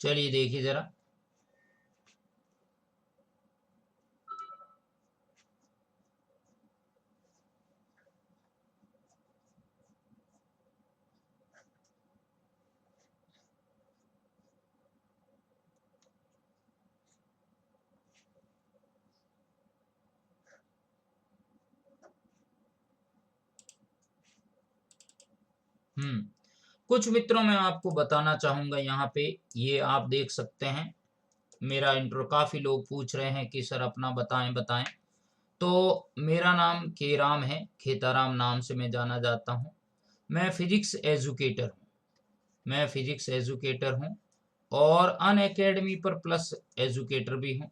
चलिए देखिए जरा। कुछ मित्रों मैं आपको बताना चाहूंगा यहाँ पे, ये आप देख सकते हैं मेरा इंट्रो। काफी लोग पूछ रहे हैं कि सर अपना बताएं बताएं। तो मेरा नाम के राम है, खेताराम नाम से मैं जाना जाता हूँ। मैं फिजिक्स एजुकेटर हूँ, मैं फिजिक्स एजुकेटर हूँ और अन अकेडमी पर प्लस एजुकेटर भी हूँ।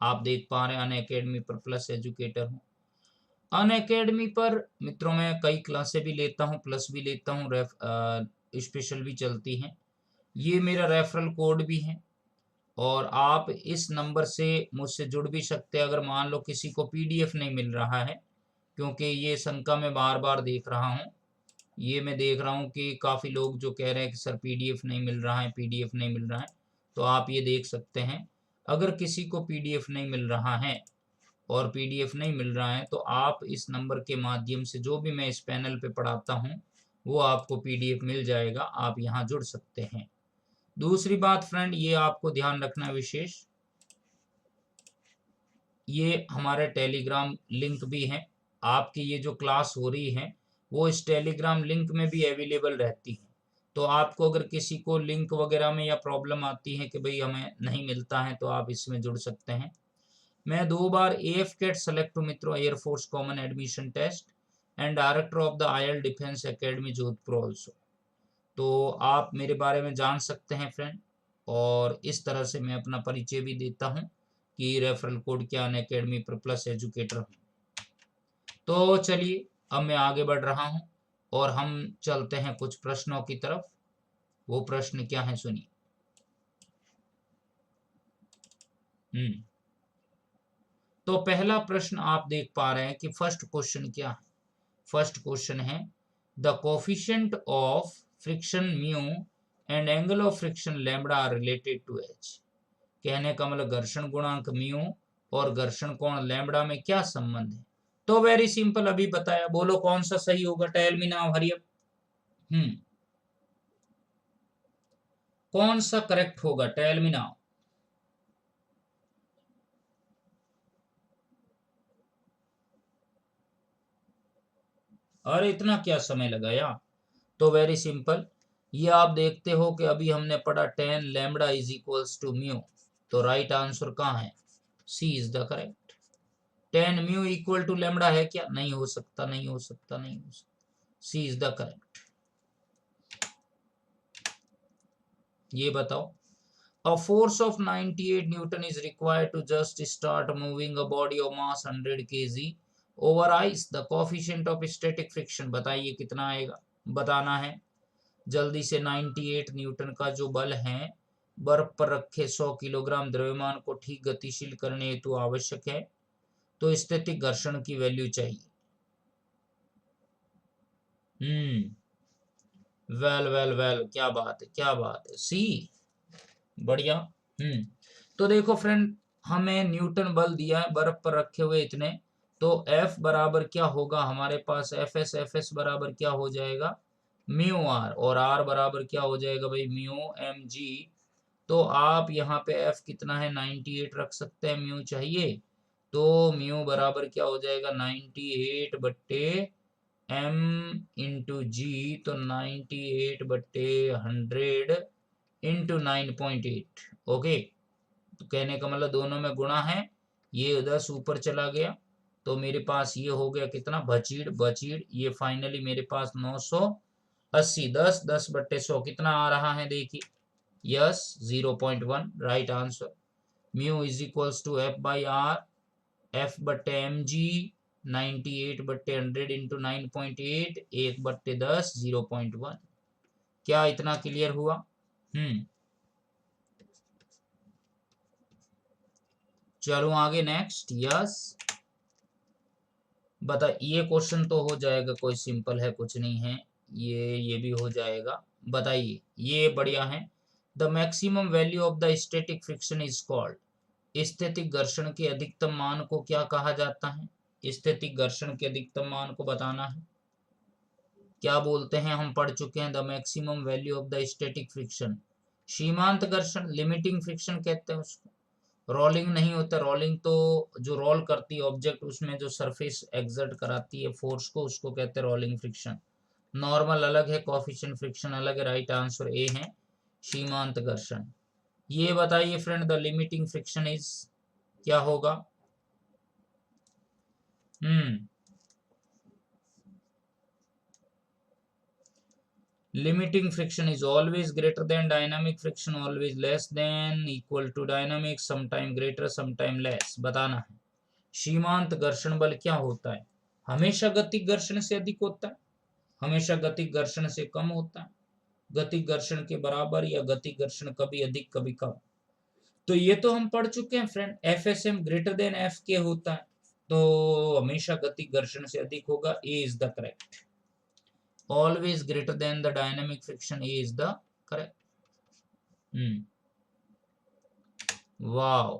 आप देख पा रहे हैं अन अकेडमी पर प्लस एजुकेटर हूँ। अन अकेडमी पर मित्रों मैं कई क्लासें भी लेता हूँ, प्लस भी लेता हूँ, स्पेशल भी चलती हैं। ये मेरा रेफरल कोड भी है और आप इस नंबर से मुझसे जुड़ भी सकते हैं अगर मान लो किसी को पीडीएफ नहीं मिल रहा है, क्योंकि ये शंका मैं बार बार देख रहा हूँ। ये मैं देख रहा हूँ कि काफ़ी लोग जो कह रहे हैं कि सर पीडीएफ नहीं मिल रहा है, पीडीएफ नहीं मिल रहा है। तो आप ये देख सकते हैं, अगर किसी को पीडीएफ नहीं मिल रहा है और पीडीएफ नहीं मिल रहा है तो आप इस नंबर के माध्यम से जो भी मैं इस पैनल पे पढ़ाता हूँ वो आपको पीडीएफ मिल जाएगा, आप यहाँ जुड़ सकते हैं। दूसरी बात फ्रेंड, ये आपको ध्यान रखना विशेष, ये हमारे टेलीग्राम लिंक भी हैं। आपकी ये जो क्लास हो रही है वो इस टेलीग्राम लिंक में भी अवेलेबल रहती है। तो आपको अगर किसी को लिंक वगैरह में या प्रॉब्लम आती है कि भाई हमें नहीं मिलता है तो आप इसमें जुड़ सकते हैं। मैं 2 बार एफ कैट सेलेक्ट हूँ मित्रों, air force common admission test, and director of the IL defence academy Jodhpur also. तो आप मेरे बारे में जान सकते हैं फ्रेंड। और इस तरह से मैं अपना परिचय भी देता हूँ कि रेफरल कोड क्या अन अकेडमी पर प्लस एजुकेटर हूँ। तो चलिए अब मैं आगे बढ़ रहा हूँ और हम चलते हैं कुछ प्रश्नों की तरफ। वो प्रश्न क्या है सुनिए। तो पहला प्रश्न आप देख पा रहे हैं कि फर्स्ट क्वेश्चन क्या है। फर्स्ट क्वेश्चन है the coefficient of friction mu and angle of friction lambda are related to H. कहने का मतलब घर्षण गुणांक म्यू और घर्षण कोण लैम्बडा में क्या संबंध है। तो वेरी सिंपल, अभी बताया, बोलो कौन सा सही होगा, tell me now, hurry up. कौन सा करेक्ट होगा, टेल मी नाउ। अरे इतना क्या समय लगाया, तो वेरी सिंपल, ये आप देखते हो कि अभी हमने पढ़ा 10 lambda is equals to mu, तो राइट आंसर कहाँ है, C is the correct. 10 mu equal to lambda है क्या, नहीं हो सकता, नहीं हो सकता, नहीं हो सकता, सी इज द करेक्ट। ये बताओ, a force of 98 Newton is required to just start moving a body of mass 100 kg over ice. The coefficient of static friction बताइए कितना आएगा, बताना है जल्दी से। 98 न्यूटन का जो बल है बर्फ पर रखे 100 किलोग्राम द्रव्यमान को ठीक गतिशील करने हेतु आवश्यक है, तो स्थैतिक घर्षण की वैल्यू चाहिए। वेल वेल वेल, क्या बात है, क्या बात है, सी, बढ़िया। तो देखो फ्रेंड, हमें न्यूटन बल दिया है बर्फ पर रखे हुए इतने, तो F बराबर क्या होगा हमारे पास, एफ एस बराबर क्या हो जाएगा, म्यू आर, और आर बराबर क्या हो जाएगा भाई, म्यू एम जी। तो आप यहाँ पे F कितना है, 98 रख सकते हैं, म्यू चाहिए, तो म्यू बराबर क्या हो जाएगा, 98 बट्टे एम इंटू जी, तो 98 बट्टे 100 इंटू 9.8। ओके, तो कहने का मतलब दोनों में गुणा है, ये 10 ऊपर चला गया, तो मेरे पास ये हो गया कितना, बचीड़ बचीड़, ये फाइनली मेरे पास 980, 10 बट्टे 100 कितना आ रहा है देखिए, yes 0.1 right answer. Mu is equals to F by R, F बट्टे एम जी, 98 बट्टे 100 इंटू 9.8, 1/10 0.1। क्या इतना क्लियर हुआ? चलो आगे नेक्स्ट, यस बता, ये क्वेश्चन तो हो जाएगा, कोई सिंपल है, कुछ नहीं है, ये भी हो जाएगा, बताइए, ये बढ़िया है। The maximum value of the static friction is called, स्थैतिक घर्षण के अधिकतम मान को क्या कहा जाता है, स्थैतिक घर्षण के अधिकतम मान को बताना है, क्या बोलते हैं, हम पढ़ चुके हैं, the maximum value of the static friction, सीमांत घर्षण, लिमिटिंग फ्रिक्शन कहते हैं उसको। रोलिंग नहीं होता, रोलिंग तो जो रोल करती है ऑब्जेक्ट, उसमें जो सरफेस एक्सर्ट कराती है फोर्स को, उसको कहते हैं रोलिंग फ्रिक्शन। नॉर्मल अलग है, कोएफिशिएंट फ्रिक्शन अलग है, राइट आंसर ए है सीमांत घर्षण। ये बताइए friend, the limiting friction is क्या होगा? Limiting friction is always greater than dynamic friction, always less than equal to dynamic, sometime greater sometime less, बताना है। सीमांत घर्षण बल क्या होता है, हमेशा गतिक घर्षण से अधिक होता है, हमेशा गतिक घर्षण से कम होता है, गतिक घर्षण के बराबर, या गतिक घर्षण कभी अधिक कभी कम। तो ये तो हम पढ़ चुके हैं friend, F S M greater than F के होता है, तो हमेशा गतिक घर्षण से अधिक होगा, A is the correct. Always greater than the dynamic friction, A is the correct. Wow,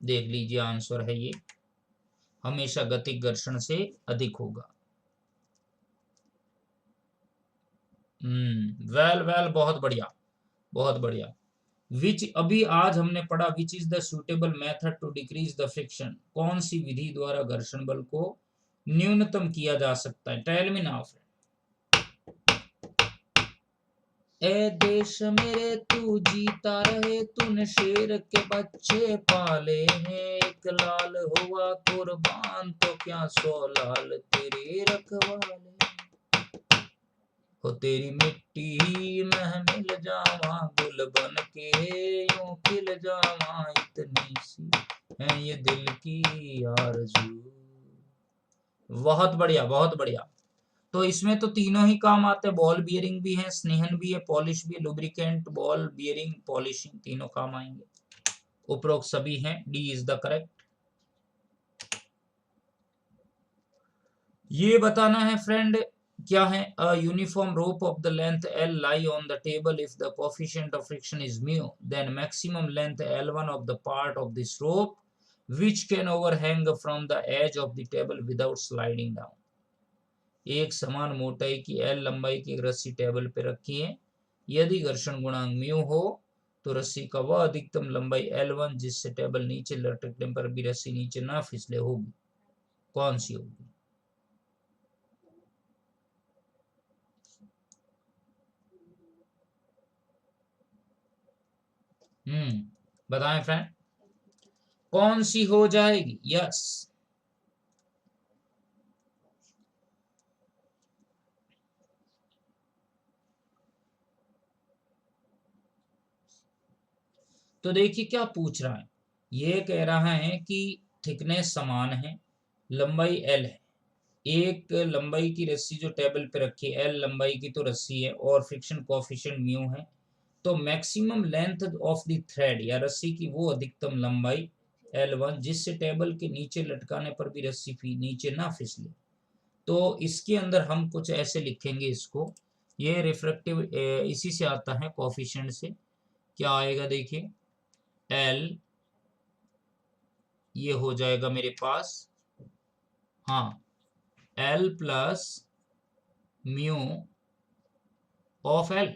देख लीजिए आंसर है ये, हमेशा गतिक घर्षण से अधिक होगा। वेल वेल, बहुत बढ़िया, बहुत बढ़िया। विच, अभी आज हमने पढ़ा, which is the suitable method to decrease the friction, कौन सी विधि द्वारा घर्षण बल को न्यूनतम किया जा सकता है, टेल मी नाउ फ्रेंड। ए देश मेरे तू जीता रहे, तूने शेर के बच्चे पाले हैं, एक लाल हुआ कुर्बान तो क्या 100 लाल तेरे रखवाले, हो तेरी मिट्टी ही महमिल जावा, गुल बन के यूं खिल जावा, इतनी सी है ये दिल की आरज़ू। बहुत बढ़िया, बहुत बढ़िया। तो इसमें तो तीनों ही काम आते हैं, बॉल बियरिंग भी है, स्नेहन भी है, पॉलिश भी है, लुब्रिकेंट, बॉल बियरिंग, पॉलिशिंग, तीनों काम आएंगे, उपरोक्त सभी हैं, डी इज द करेक्ट। ये बताना है फ्रेंड, क्या है, a uniform rope of the length L lie on the table, if the coefficient of friction is mu, then maximum length L1 of the part of this rope which can overhang from the edge of the table without sliding down। एक समान मोटाई की L लंबाई की रस्सी table पे रखी है। यदि घर्षण गुणांक म्यू हो तो रस्सी का वह अधिकतम लंबाई L1 जिससे टेबल नीचे लटकने पर भी रस्सी नीचे ना फिसले होगी। कौन सी होगी? बताएं फ्रेंड, कौन सी हो जाएगी? यस, तो देखिए क्या पूछ रहा है। ये कह रहा है कि थिकनेस समान है, लंबाई L है, एक लंबाई की रस्सी जो टेबल पे रखी है L लंबाई की तो रस्सी है और फ्रिक्शन कोएफिशिएंट म्यू है, तो maximum length of the thread या रस्सी की वो अधिकतम लंबाई L1 जिससे टेबल के नीचे लटकाने पर भी रस्सी नीचे ना फिसले। तो इसके अंदर हम कुछ ऐसे लिखेंगे इसको, ये रिफ्रैक्टिव इसी से आता है कोएफिशिएंट से। क्या आएगा देखिए, L ये हो जाएगा मेरे पास, हाँ, L plus mu of L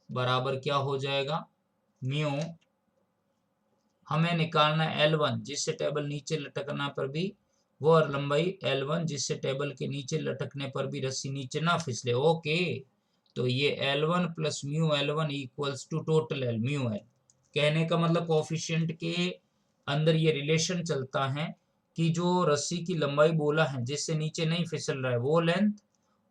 बराबर क्या हो जाएगा, म्यू हमें निकालना है L1 जिससे टेबल नीचे लटकना पर भी वो लंबाई L1 जिससे टेबल के नीचे लटकने पर भी रस्सी नीचे ना फिसले। ओके, तो ये L1 plus mu L1 equals to total L mu L। कहने का मतलब कोएफिशिएंट के अंदर ये रिलेशन चलता है कि जो रस्सी की लंबाई बोला है जिससे नीचे नहीं फिसल रहा है वो लेंथ,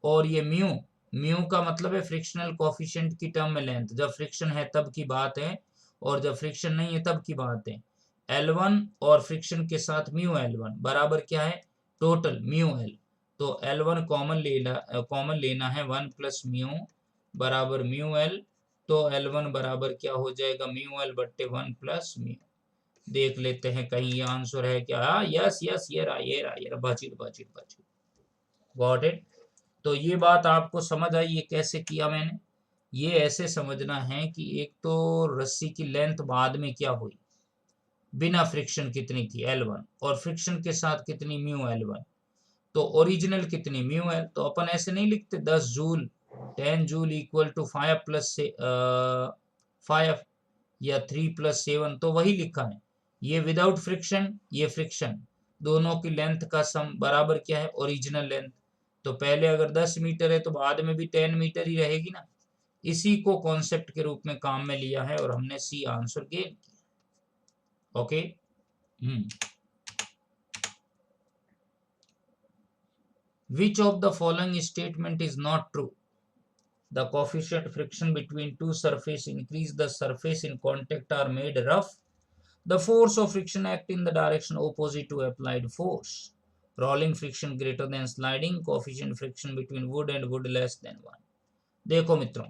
और ये म्यू, म्यू का मतलब है फ्रिक्शनल कोएफिशिएंट की टर्म में लेंथ, जब फ्रिक्शन है तब की बात है और जब फ्रिक्शन नहीं है तब की बात है। L1 और फ्रिक्शन के साथ म्यू L1 बराबर क्या है, टोटल म्यू L। तो L1 कॉमन लेना है 1 प्लस म्यू बराबर म्यू L। तो L1 बराबर क्या हो जाएगा, म्यू L बट्टे 1 प्लस म्यू। देख लेते हैं कहीं ये आंसर है क्या। यस यस, ये रहा ये रहा ये रहा, बाचिट बाचिट बाचिट, गॉट इट। तो ये बात आपको समझ आई, ये कैसे किया मैंने। ये ऐसे समझना है कि एक तो रस्सी की लेंथ बाद में क्या हुई, बिना फ्रिक्शन कितनी थी L1 और फ्रिक्शन के साथ कितनी म्यू L1, तो ओरिजिनल कितनी म्यू L। तो अपन ऐसे नहीं लिखते 10 joule 10 joule equal to 5 plus 5 या 3 प्लस 7, तो वही लिखा है। ये विदाउट फ्रिक्शन, ये फ्रिक्शन, दोनों की लेंथ का सम बराबर क्या है, ओरिजिनल लेंथ। तो पहले अगर 10 मीटर है तो बाद में भी 10 मीटर ही रहेगी ना। इसी को कॉन्सेप्ट के रूप में काम में लिया है और हमने सी आंसर गेन किया। Okay, Which of the following statement is not true? The coefficient friction between two surfaces increase the surface in contact are made rough. The force of friction act in the direction opposite to applied force. Rolling friction greater than sliding. Coefficient friction between wood and wood less than 1. देखो मित्रों,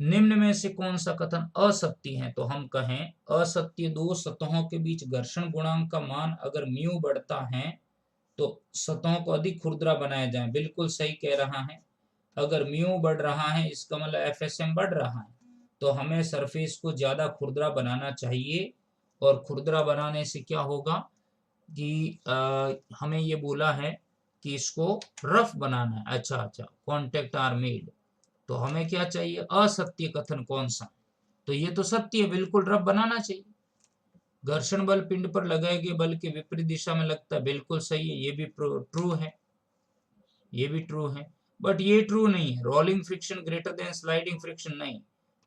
निम्न में से कौन सा कथन असत्य है, तो हम कहें असत्य, दो सतहों के बीच घर्षण गुणांक का मान अगर म्यू बढ़ता है तो सतहों को अधिक खुरदरा बनाया जाए। बिल्कुल सही कह रहा है। अगर म्यू बढ़ रहा है इसका मतलब एफएसएम बढ़ रहा है, तो हमें सरफेस को ज्यादा खुरदरा बनाना चाहिए। और खुरदरा बनाने से क्या होगा कि हमें ये बोला है कि इसको रफ बनाना है। अच्छा अच्छा, कॉन्टेक्ट आर मेड, तो हमें क्या चाहिए, असत्य कथन कौन सा, तो ये तो सत्य है, बिल्कुल रफ बनाना चाहिए। घर्षण बल पिंड पर लगाए गए बल के विपरीत दिशा में लगता है, बिल्कुल सही है, ये भी ट्रू है, ये भी ट्रू है। बट ये ट्रू नहीं है, rolling friction greater than sliding friction नहीं,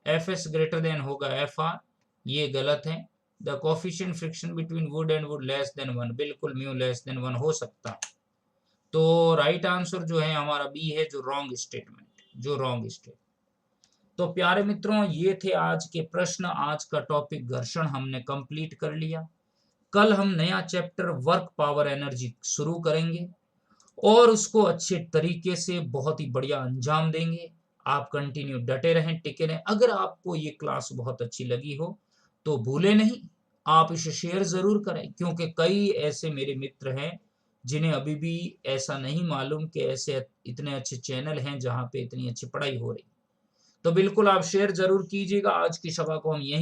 एफ एस ग्रेटर देन होगा एफ आर, ये गलत है। The coefficient friction between would and would less than 1, बिल्कुल म्यू लेस देन 1 हो सकता है। तो राइट आंसर जो है हमारा बी है, जो रॉन्ग स्टेटमेंट, जो रॉन्ग स्टेटमेंट। तो प्यारे मित्रों, ये थे आज के प्रश्न, आज का टॉपिक घर्षण हमने कंप्लीट कर लिया। कल हम नया चैप्टर वर्क पावर एनर्जी शुरू करेंगे और उसको अच्छे तरीके से बहुत ही बढ़िया अंजाम देंगे। आप कंटिन्यू डटे रहें, टिके रहें। अगर आपको ये क्लास बहुत अच्छी लगी हो तो भूले नहीं, आप इसे शेयर जरूर करें, क्योंकि कई ऐसे मेरे मित्र हैं जिन्हें अभी भी ऐसा नहीं मालूम कि ऐसे इतने अच्छे चैनल हैं जहाँ पे इतनी अच्छी पढ़ाई हो रही। तो बिल्कुल आप शेयर जरूर कीजिएगा। आज की सभा को हम यहीं